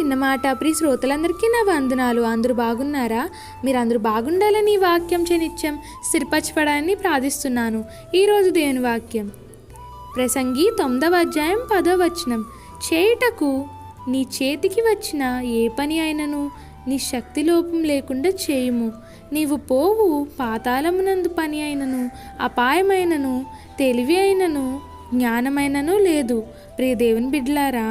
విన్న మాట ప్రియ శ్రోతలందరికీ నా వందనాలు. అందరూ బాగున్నారా? మీరందరూ బాగుండాలని ఈ వాక్యం నిత్యం స్థిరపరచబడాలని ప్రార్థిస్తున్నాను. ఈరోజు దేవుని వాక్యం ప్రసంగి 9వ అధ్యాయం 10వ వచనం. చేయుటకు నీ చేతికి వచ్చిన ఏ పని అయినను నీ శక్తి లోపం లేకుండా చేయుము. నీవు పోవు పాతాళమునందు పని అయినను అపాయమైనను తెలివి అయినను జ్ఞానమైనను లేదు. ప్రియ దేవుని బిడ్డలారా,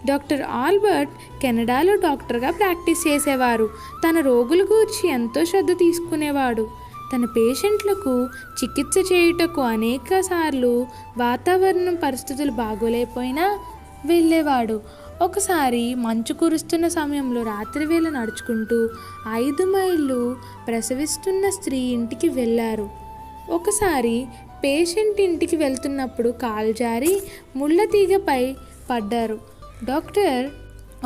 డాక్టర్ ఆల్బర్ట్ కెనడాలో డాక్టర్గా ప్రాక్టీస్ చేసేవారు. తన రోగుల గురించి ఎంతో శ్రద్ధ తీసుకునేవాడు. తన పేషెంట్లకు చికిత్స చేయుటకు అనేక సార్లు వాతావరణం పరిస్థితులు బాగోలేకపోయినా వెళ్ళేవాడు. ఒకసారి మంచు కురుస్తున్న సమయంలో రాత్రివేళ నడుచుకుంటూ 5 మైళ్ళు ప్రసవిస్తున్న స్త్రీ ఇంటికి వెళ్ళారు. ఒకసారి పేషెంట్ ఇంటికి వెళ్తున్నప్పుడు కాలు జారి ముళ్ళ తీగపై పడ్డారు. డాక్టర్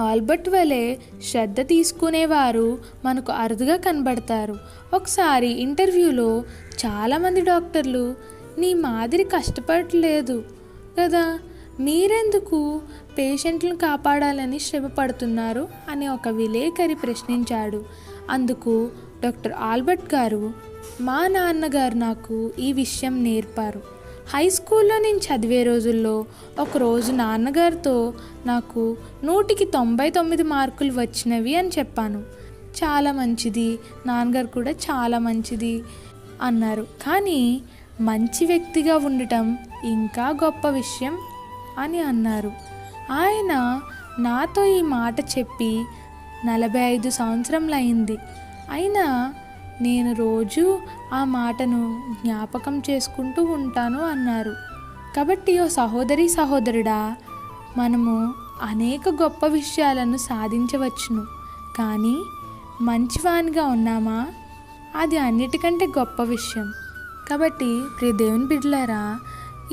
ఆల్బర్ట్ వలె శ్రద్ధ తీసుకునేవారు మనకు అరుదుగా కనబడతారు. ఒకసారి ఇంటర్వ్యూలో చాలామంది డాక్టర్లు నీ మాదిరి కష్టపడలేదు కదా, మీరెందుకు పేషెంట్లను కాపాడాలని శ్రమ పడుతున్నారు అని ఒక విలేకరి ప్రశ్నించాడు. అందుకు డాక్టర్ ఆల్బర్ట్ గారు, మా నాన్నగారు నాకు ఈ విషయం నేర్పారు. హై స్కూల్లో నేను చదివే రోజుల్లో ఒకరోజు నాన్నగారితో నాకు 100కి 99 మార్కులు వచ్చినవి అని చెప్పాను. చాలా మంచిది, నాన్నగారు కూడా చాలా మంచిది అన్నారు. కానీ మంచి వ్యక్తిగా ఉండటం ఇంకా గొప్ప విషయం అని అన్నారు. ఆయన నాతో ఈ మాట చెప్పి 45 సంవత్సరాలు అయింది. అయినా నేను రోజు ఆ మాటను జ్ఞాపకం చేసుకుంటూ ఉంటాను అన్నారు. కాబట్టి ఓ సహోదరి సహోదరుడా, మనము అనేక గొప్ప విషయాలను సాధించవచ్చును, కానీ మంచివానిగా ఉన్నామా? అది అన్నిటికంటే గొప్ప విషయం. కాబట్టి ప్రియ దేవుని బిడ్డలారా,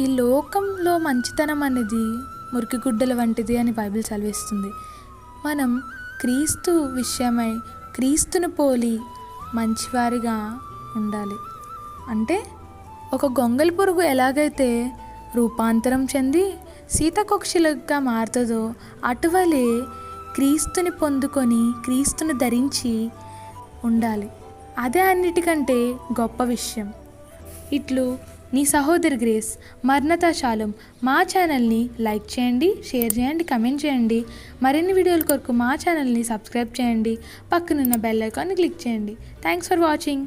ఈ లోకంలో మంచితనం అనేది మురికి గుడ్డల వంటిది అని బైబిల్ సెలవిస్తుంది. మనం క్రీస్తు విషయమై క్రీస్తును పోలి మంచివారిగా ఉండాలి. అంటే ఒక గొంగళి పురుగు ఎలాగైతే రూపాంతరం చెంది సీతకొక్షిలుగా మారుతుందో అటువలే క్రీస్తుని పొందుకొని క్రీస్తుని ధరించి ఉండాలి. అదే అన్నిటికంటే గొప్ప విషయం. ఇట్లు నీ సహోదరి గ్రేస్. మర్నతా షాሎም. మా ఛానల్ని లైక్ చేయండి, షేర్ చేయండి, కమెంట్ చేయండి. మరిన్ని వీడియోల కొరకు మా ఛానల్ని సబ్స్క్రైబ్ చేయండి. పక్కనున్న బెల్ ఐకాన్ని క్లిక్ చేయండి. Thanks for watching.